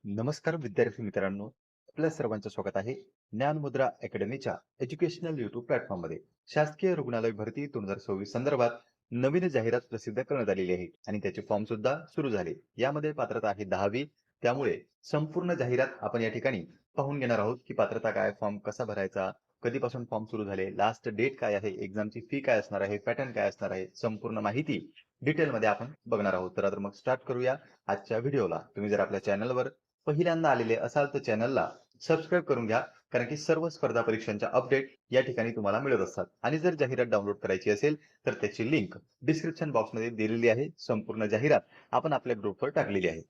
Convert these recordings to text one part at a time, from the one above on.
नमस्कार विद्यार्थी मित्रांनो, आपल्या सर्वांचं स्वागत आहे ज्ञानमुद्रा अकॅडमीच्या एज्युकेशनल युट्यूब प्लॅटफॉर्ममध्ये. शासकीय रुग्णालय भरती 2026 संदर्भात नवीन जाहिरात प्रसिद्ध करण्यात आलेली आहे आणि त्याचे फॉर्म सुद्धा सुरू झाले. यामध्ये पात्रता आहे 10वी. त्यामुळे संपूर्ण जाहिरात आपण या ठिकाणी पाहून घेणार आहोत की पात्रता काय, फॉर्म कसा भरायचा, कधीपासून फॉर्म सुरू झाले, लास्ट डेट काय आहे, एक्झामची फी काय असणार आहे, पॅटर्न काय असणार आहे, संपूर्ण माहिती डिटेलमध्ये आपण बघणार आहोत. तर मग स्टार्ट करूया आजच्या व्हिडिओला. तुम्ही जर आपल्या चॅनलवर पहिल्यांदा आलेले असाल तर चॅनलला सबस्क्राईब करून घ्या, कारण की सर्व स्पर्धा परीक्षांच्या अपडेट या ठिकाणी तुम्हाला मिळत असतात. आणि जर जाहिरात डाउनलोड करायची असेल तर त्याची लिंक डिस्क्रिप्शन बॉक्समध्ये दिलेली आहे. संपूर्ण जाहिरात आपण आपल्या ग्रुपवर टाकलेली आहे.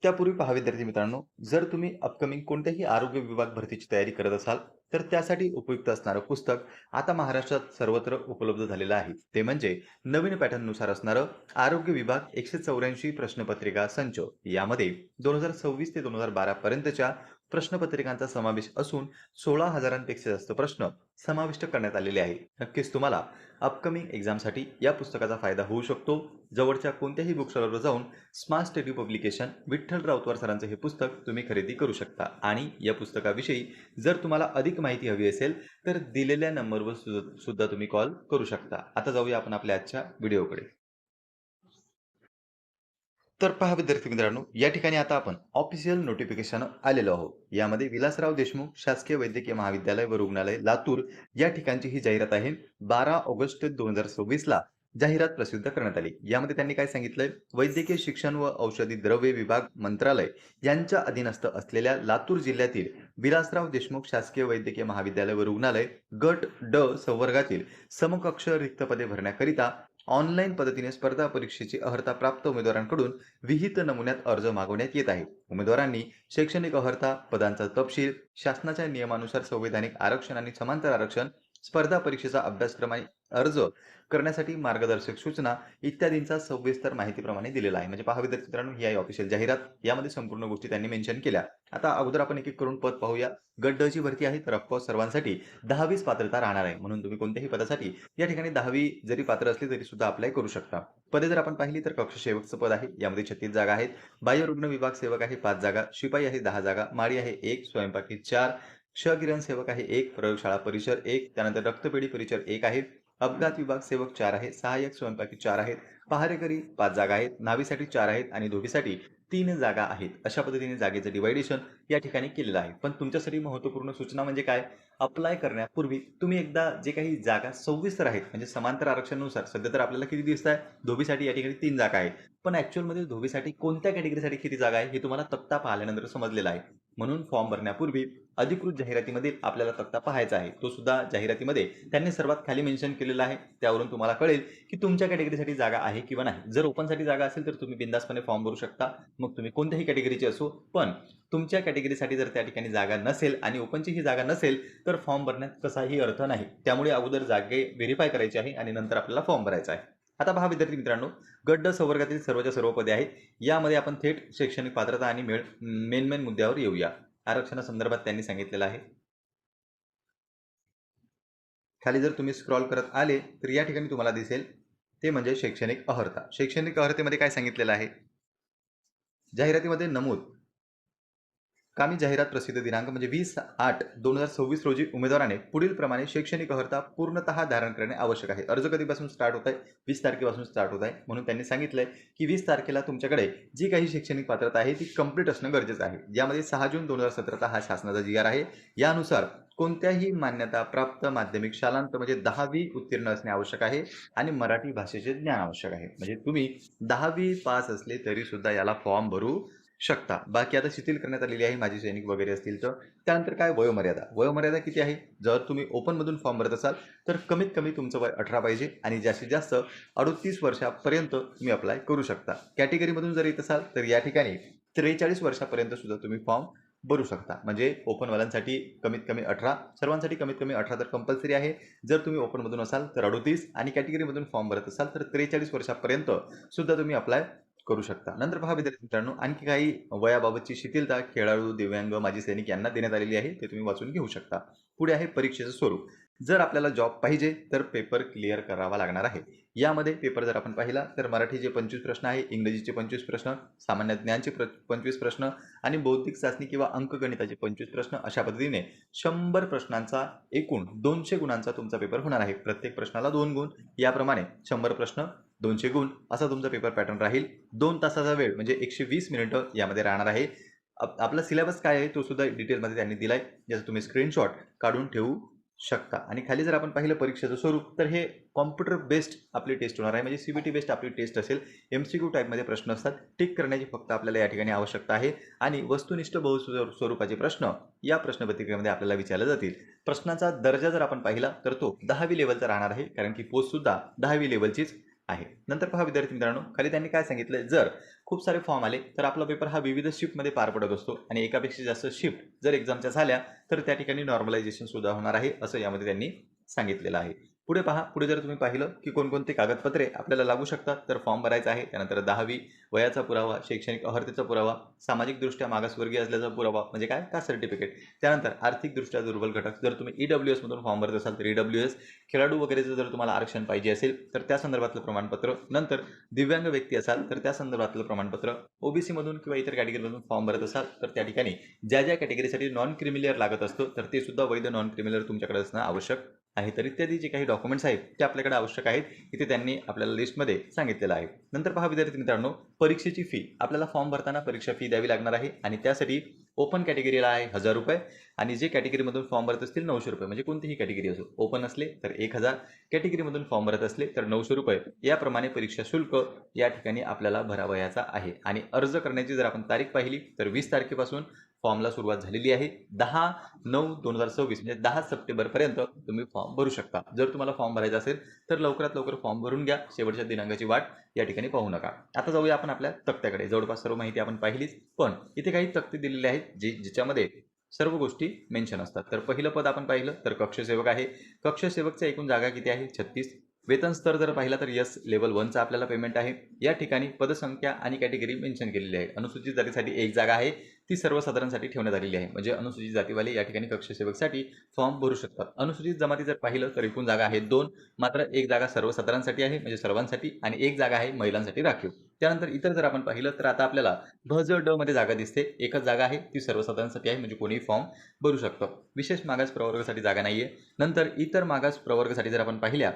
त्यापूर्वी पहा विद्यार्थी मित्रांनो, जर तुम्ही अपकमिंग कोणत्याही आरोग्य विभाग भरतीची तयारी करत असाल तर त्यासाठी उपयुक्त असणारं पुस्तक आता महाराष्ट्रात सर्वत्र उपलब्ध झालेलं आहे. ते म्हणजे नवीन पॅटर्ननुसार असणारं आरोग्य विभाग 184 प्रश्नपत्रिका संच. यामध्ये 2026 ते 2012 पर्यंतच्या प्रश्नपत्रिकांचा समावेश असून 16,000पेक्षा जास्त प्रश्न समाविष्ट करण्यात आलेले आहे. नक्कीच तुम्हाला अपकमिंग एक्झामसाठी या पुस्तकाचा फायदा होऊ शकतो. जवळच्या कोणत्याही बुक स्टॉलवर जाऊन smart study publication Vitthal Rautwar सरांचं हे पुस्तक तुम्ही खरेदी करू शकता. आणि या पुस्तकाविषयी जर तुम्हाला अधिक माहिती हवी असेल तर दिलेल्या नंबरवर सुद्धा तुम्ही कॉल करू शकता. आता जाऊया आपण आपल्या आजच्या व्हिडिओकडे. तर पहा विद्यार्थी मित्रांनो, या ठिकाणी आता आपण ऑफिशियल नोटिफिकेशन आलेलो आहोत. यामध्ये विलासराव देशमुख शासकीय वैद्यकीय महाविद्यालय व रुग्णालय लातूर या ठिकाणची ही जाहिरात आहे. 12 ऑगस्ट 2026 ला जाहिरात प्रसिद्ध करण्यात आली. यामध्ये त्यांनी काय सांगितलंय, वैद्यकीय शिक्षण व औषधी द्रव्ये विभाग मंत्रालय यांच्या अधीनस्थ असलेल्या लातूर जिल्ह्यातील विलासराव देशमुख शासकीय वैद्यकीय महाविद्यालय व रुग्णालय गट ड संवर्गातील समकक्ष रिक्त पदे भरण्याकरिता ऑनलाईन पद्धतीने स्पर्धा परीक्षेची अर्हता प्राप्त उमेदवारांकडून विहित नमुन्यात अर्ज मागवण्यात येत आहे. उमेदवारांनी शैक्षणिक अर्हता, पदांचा तपशील, शासनाच्या नियमानुसार संवैधानिक आरक्षण आणि समांतर आरक्षण, स्पर्धा परीक्षेचा अभ्यासक्रम आणि अर्ज करण्यासाठी मार्गदर्शक सूचना इत्यादींचा सविस्तर माहितीप्रमाणे दिलेला आहे. म्हणजे पहा विद्यार्थी मित्रांनो, ही आहे ऑफिशियल जाहिरात. यामध्ये संपूर्ण गोष्टी त्यांनी मेन्शन केल्या. आता अगोदर आपण एक एक करून पद पाहूया. गट ड ची भरती आहे, तर ऑफकोर्स सर्वांसाठी 10वीच पात्रता राहणार आहे. म्हणून तुम्ही कोणत्याही पदासाठी या ठिकाणी 10वी जरी पात्र असली तरी सुद्धा अप्लाय करू शकता. पदे जर आपण पाहिली तर कक्ष सेवकचं पद आहे. यामध्ये 36 जागा आहेत. बाह्य रुग्ण विभाग सेवक आहे 5 जागा, शिपाई आहे 10 जागा, माळी आहे 1, स्वयंपाकी 4, क्षकिरण सेवक आहे 1, प्रयोगशाळा परिचर 1, त्यानंतर रक्तपेढी परिचर 1 आहे, अपघात विभाग सेवक 4 आहे, सहाय्यक स्वयंपाकी 4 आहेत, पहारेकरी 5 जागा आहेत, न्हावीसाठी 4 आहेत आणि धोबीसाठी 3 जागा आहेत. अशा पद्धतीने जागेचं डिव्हायडेशन या ठिकाणी केलेलं आहे. पण तुमच्यासाठी महत्त्वपूर्ण सूचना म्हणजे काय? अप्लाय करण्यापूर्वी तुम्ही एकदा जे काही जागा सविस्तर आहेत, म्हणजे समांतर आरक्षणानुसार सध्या तर आपल्याला किती दिसत आहे, धोबीसाठी या ठिकाणी 3 जागा आहेत. पण ॲक्चुअलमध्ये धोबीसाठी कोणत्या कॅटेगरीसाठी किती जागा आहे हे तुम्हाला तक्ता पाहिल्यानंतर समजलेलं आहे. म्हणून फॉर्म भरण्यापूर्वी अधिकृत जाहिरातीमध्ये आपल्याला तक्ता पाहायचा आहे. तो सुद्धा जाहिरातीमध्ये त्यांनी सर्वात खाली मेन्शन केलेला आहे. त्यावरून तुम्हाला कळेल की तुमच्या कॅटेगरीसाठी जागा आहे किंवा नाही. जर ओपनसाठी जागा असेल तर तुम्ही बिनधास्तपणे फॉर्म भरू शकता. मग तुम्ही कोणत्याही कॅटेगरीचे असो. पण तुमच्या कॅटेगरीसाठी जर त्या ठिकाणी जागा नसेल आणि ओपनची ही जागा नसेल तर फॉर्म भरण्यात कसाही अर्थ नाही. त्यामुळे अगोदर जागे व्हेरीफाय करायची आहे आणि नंतर आपल्याला फॉर्म भरायचा आहे. आता पहा विद्यार्थी मित्रांनो, गट ड संवर्गातील सर्वच्या सर्व पदे आहेत. यामध्ये आपण थेट शैक्षणिक पात्रता आणि मेन मुद्द्यावर येऊया. आरक्षणासंदर्भात त्यांनी सांगितलेलं आहे. खाली जर तुम्ही स्क्रॉल करत आले तर या ठिकाणी तुम्हाला दिसेल ते म्हणजे शैक्षणिक अर्हता. शैक्षणिक अर्हतेमध्ये काय सांगितलेलं आहे? जाहिरातीमध्ये नमूद कामी जाहिरात प्रसिद्ध दिनांक म्हणजे 20/8/2026 रोजी उमेदवाराने पुढील प्रमाणे शैक्षणिक अर्हता पूर्णतः धारण करणे आवश्यक आहे. अर्ज कधीपासून स्टार्ट होत आहे? 20 तारखेपासून स्टार्ट होत आहे. म्हणून त्यांनी सांगितलंय की 20 तारखेला तुमच्याकडे जी काही शैक्षणिक पात्रता आहे ती कंप्लीट असणं गरजेचं आहे. यामध्ये 6 जून 2017 हा शासनाचा जी आर आहे. यानुसार कोणत्याही मान्यता प्राप्त माध्यमिक शालांत म्हणजे 10वी उत्तीर्ण असणे आवश्यक आहे आणि मराठी भाषेचे ज्ञान आवश्यक आहे. म्हणजे तुम्ही 10वी पास असले तरी सुद्धा याला फॉर्म भरू शकता. बाकी आता शिथिल करण्यात आलेली आहे, माजी सैनिक वगैरे असतील तर. त्यानंतर काय वयोमर्यादा? वयोमर्यादा किती आहे? जर तुम्ही ओपनमधून फॉर्म भरत असाल तर कमीत कमी तुमचं वय 18 पाहिजे आणि जास्तीत जास्त 38 वर्षापर्यंत तुम्ही अप्लाय करू शकता. कॅटेगरीमधून जर येत असाल तर या ठिकाणी 43 वर्षापर्यंत सुद्धा तुम्ही फॉर्म भरू शकता. म्हणजे ओपनवाल्यांसाठी कमीत कमी 18, सर्वांसाठी कमीत कमी 18 तर कंपल्सरी आहे. जर तुम्ही ओपनमधून असाल तर 38 आणि कॅटेगरीमधून फॉर्म भरत असाल तर 43 वर्षापर्यंत सुद्धा तुम्ही अप्लाय करू शकता. नंतर पहा विद्यार्थी मित्रांनो, आणखी काही वयाबाबतची शिथिलता खेळाडू, दिव्यांग, माजी सैनिक यांना देण्यात आलेली आहे. ते तुम्ही वाचून घेऊ शकता. पुढे आहे परीक्षेचं स्वरूप. जर आपल्याला जॉब पाहिजे तर पेपर क्लिअर करावा लागणार आहे. यामध्ये पेपर जर आपण पाहिला तर मराठीचे 25 प्रश्न आहे, इंग्रजीचे 25 प्रश्न, सामान्य ज्ञानचे 25 प्रश्न आणि बौद्धिक चाचणी किंवा अंकगणिताचे 25 प्रश्न अशा पद्धतीने 100 प्रश्नांचा एकूण 200 गुणांचा तुमचा पेपर होणार आहे. प्रत्येक प्रश्नाला 2 गुण, याप्रमाणे 100 प्रश्न 200 गुण असा तुमचा पेपर पॅटर्न राहील. 2 तासाचा वेळ म्हणजे 120 मिनिटं यामध्ये राहणार आहे. आपला सिलेबस काय आहे तो सुद्धा डिटेलमध्ये त्यांनी दिलाय, ज्याचा तुम्ही स्क्रीनशॉट काढून ठेवू शकता. आणि खाली जर आपण पाहिलं परीक्षेचं स्वरूप तर हे कॉम्प्युटर बेस्ड आपली टेस्ट होणार आहे, म्हणजे सीबीटी बेस्ड आपली टेस्ट असेल. एमसीक्यू टाईपमध्ये प्रश्न असतात, टिक करण्याची फक्त आपल्याला या ठिकाणी आवश्यकता आहे आणि वस्तुनिष्ठ स्वरूपाचे प्रश्न या प्रश्नपत्रिकेमध्ये आपल्याला विचारले जातील. प्रश्नाचा दर्जा जर आपण पाहिला तर तो 10वी लेवलचा राहणार आहे, कारण की पोस्ट सुद्धा 10वी लेवलचीच आहे. नंतर पहा विद्यार्थी मित्रांनो, खाली त्यांनी काय सांगितलंय, जर खूप सारे फॉर्म आले तर आपला पेपर हा विविध शिफ्टमध्ये पार पडत असतो आणि एकापेक्षा जास्त शिफ्ट जर एक्झामच्या झाल्या तर त्या ठिकाणी नॉर्मलायझेशन सुद्धा होणार आहे, असं यामध्ये त्यांनी सांगितलेलं आहे. पुढे पहा, पुढे जर तुम्ही पाहिलं की कोणकोणती कागदपत्रे आपल्याला लागू शकतात, तर फॉर्म भरायचा आहे, त्यानंतर 10वी वयाचा पुरावा, शैक्षणिक अर्हतेचा पुरावा, सामाजिकदृष्ट्या मागासवर्गीय असल्याचा पुरावा म्हणजे काय, कास्ट सर्टिफिकेट, त्यानंतर आर्थिकदृष्ट्या दुर्बल घटक, जर तुम्ही ईडब्ल्यूएस मधून फॉर्म भरत असाल तर ईडब्ल्यूएस, खेळाडू वगैरेचं जर तुम्हाला आरक्षण पाहिजे असेल तर त्या संदर्भातलं प्रमाणपत्र, नंतर दिव्यांग व्यक्ती असाल तर त्या संदर्भातलं प्रमाणपत्र, ओबीसी मधून किंवा इतर कॅटेगरीमधून फॉर्म भरत असाल तर त्या ठिकाणी ज्या ज्या कॅटेगरीसाठी नॉन क्रिमिलियर लागत असतो तर ते सुद्धा वैध नॉन क्रिमिलियर तुमच्याकडे असणं आवश्यक आहे. तर इत्यादी जे काही डॉक्युमेंट्स आहेत ते आपल्याकडे आवश्यक आहेत, इथे त्यांनी आपल्याला लिस्टमध्ये सांगितलेलं आहे. नंतर पहा विद्यार्थी मित्रांनो, परीक्षेची फी आपल्याला फॉर्म भरताना परीक्षा फी द्यावी लागणार आहे आणि त्यासाठी ओपन कॅटेगरीला आहे 1000 रुपये आणि जे कॅटेगरीमधून फॉर्म भरत असतील 900 रुपये, म्हणजे कोणतीही कॅटेगरी असो, ओपन असले तर 1000, कॅटेगरीमधून फॉर्म भरत असले तर 900 रुपये, याप्रमाणे परीक्षा शुल्क या ठिकाणी आपल्याला भरावयाचा आहे. आणि अर्ज करण्याची जर आपण तारीख पाहिली तर 20 तारखेपासून फॉर्मला सुरुवात झालेली आहे. 10/9/2026 म्हणजे 10 सप्टेंबरपर्यंत तुम्ही फॉर्म भरू शकता. जर तुम्हाला फॉर्म भरायचा असेल तर लवकरात लवकर फॉर्म भरून घ्या, शेवटच्या दिनांकाची वाट या ठिकाणी पाहू नका. आता जाऊया आपण आपल्या तक्त्याकडे. जवळपास सर्व माहिती आपण पाहिलीच, पण इथे काही तक्ते दिलेले आहेत ज्याच्यामध्ये सर्व गोष्टी मेन्शन असतात. तर पहिलं पद आपण पाहिलं तर कक्षसेवक आहे. कक्षसेवकच्या एकूण जागा किती आहे, 36. वेतन स्तर जर पाहिला तर यस लेवल 1चा आपल्याला पेमेंट आहे. या ठिकाणी पदसंख्या आणि कॅटेगरी मेन्शन केलेली आहे. अनुसूचित जातीसाठी एक जागा आहे, ती सर्वसाधारणसाठी ठेवण्यात आलेली आहे, म्हणजे अनुसूचित जातीवाले या ठिकाणी कक्षसेवकसाठी फॉर्म भरू शकतात. अनुसूचित जमाती जर पाहिलं तर एकूण जागा आहेत 2, मात्र एक जागा सर्वसाधारणसाठी आहे म्हणजे सर्वांसाठी आणि एक जागा आहे महिलांसाठी राखीव. त्यानंतर इतर जर आपण पाहिलं तर आता आपल्याला भ ज ड मध्ये जागा दिसते, एकच जागा आहे, ती सर्वसाधारणसाठी आहे म्हणजे कोणीही फॉर्म भरू शकतं. विशेष मागास प्रवर्गासाठी जागा नाहीये. नंतर इतर मागास प्रवर्गासाठी जर आपण पाहिल्या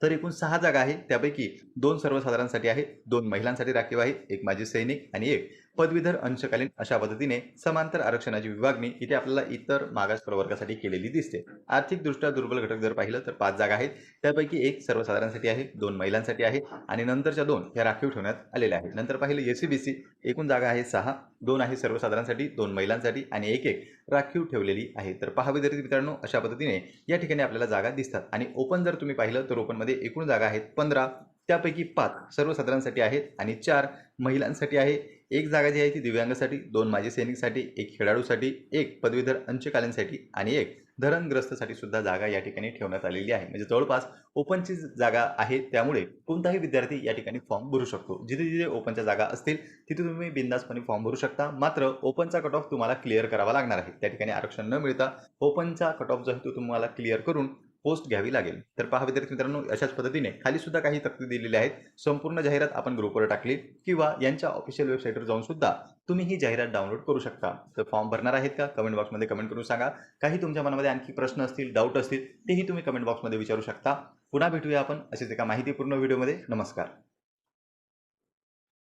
तर एकूण 6 जागा आहेत, त्यापैकी 2 सर्वसाधारणसाठी आहेत, 2 महिलांसाठी राखीव आहे, 1 माजी सैनिक आणि 1 पदवीधर अंशकालीन. अशा पद्धतीने समांतर आरक्षणाची विभागणी इथे आपल्याला इतर मागास प्रवर्गासाठी केलेली दिसते. आर्थिकदृष्ट्या दुर्बल घटक जर पाहिलं तर 5 जागा आहेत, त्यापैकी 1 सर्वसाधारणसाठी आहे, 2 महिलांसाठी आहे आणि नंतरच्या 2 ह्या राखीव ठेवण्यात आलेल्या आहेत. नंतर पाहिलं एससीबीसी, एकूण जागा आहे 6, 2 आहे सर्वसाधारणसाठी, 2 महिलांसाठी आणि 1 राखीव ठेवलेली आहे. तर पहा विद्यार्थी मित्रांनो, अशा पद्धतीने या ठिकाणी आपल्याला जागा दिसतात. आणि ओपन जर तुम्ही पाहिलं तर ओपनमध्ये एकूण जागा आहेत 15, त्यापैकी 5 सर्वसाधारणसाठी आहेत आणि 4 महिलांसाठी आहे. एक जागा जी आहे ती दिव्यांगासाठी, 2 माजी सैनिकसाठी, 1 खेळाडूसाठी, 1 पदवीधर अंशकालीनसाठी आणि 1 धरणग्रस्तसाठी सुद्धा जागा या ठिकाणी ठेवण्यात आलेली आहे. म्हणजे जवळपास ओपनची जागा आहे, त्यामुळे कोणताही विद्यार्थी या ठिकाणी फॉर्म भरू शकतो. जिथे जिथे ओपनच्या जागा असतील तिथे तुम्ही बिनधास्तपणे फॉर्म भरू शकता. मात्र ओपनचा कट ऑफ तुम्हाला क्लिअर करावा लागणार आहे. त्या ठिकाणी आरक्षण न मिळता ओपनचा कट ऑफ जो आहे तो तुम्हाला क्लिअर करून पोस्ट घ्यावी लागेल. तर पहा विद्यार्थी मित्रांनो, अशाच पद्धतीने खाली सुद्धा काही तक्ते दिलेले आहेत. संपूर्ण जाहिरात आपण ग्रुपवर टाकली किंवा यांच्या ऑफिशियल वेबसाईटवर जाऊन सुद्धा तुम्ही ही जाहिरात डाउनलोड करू शकता. तर फॉर्म भरणार आहेत का, कमेंट बॉक्समध्ये कमेंट करून सांगा. काही तुमच्या मनामध्ये आणखी प्रश्न असतील, डाऊट असतील, तेही तुम्ही कमेंट बॉक्समध्ये विचारू शकता. पुन्हा भेटूया आपण असेच एका माहितीपूर्ण व्हिडिओमध्ये. नमस्कार.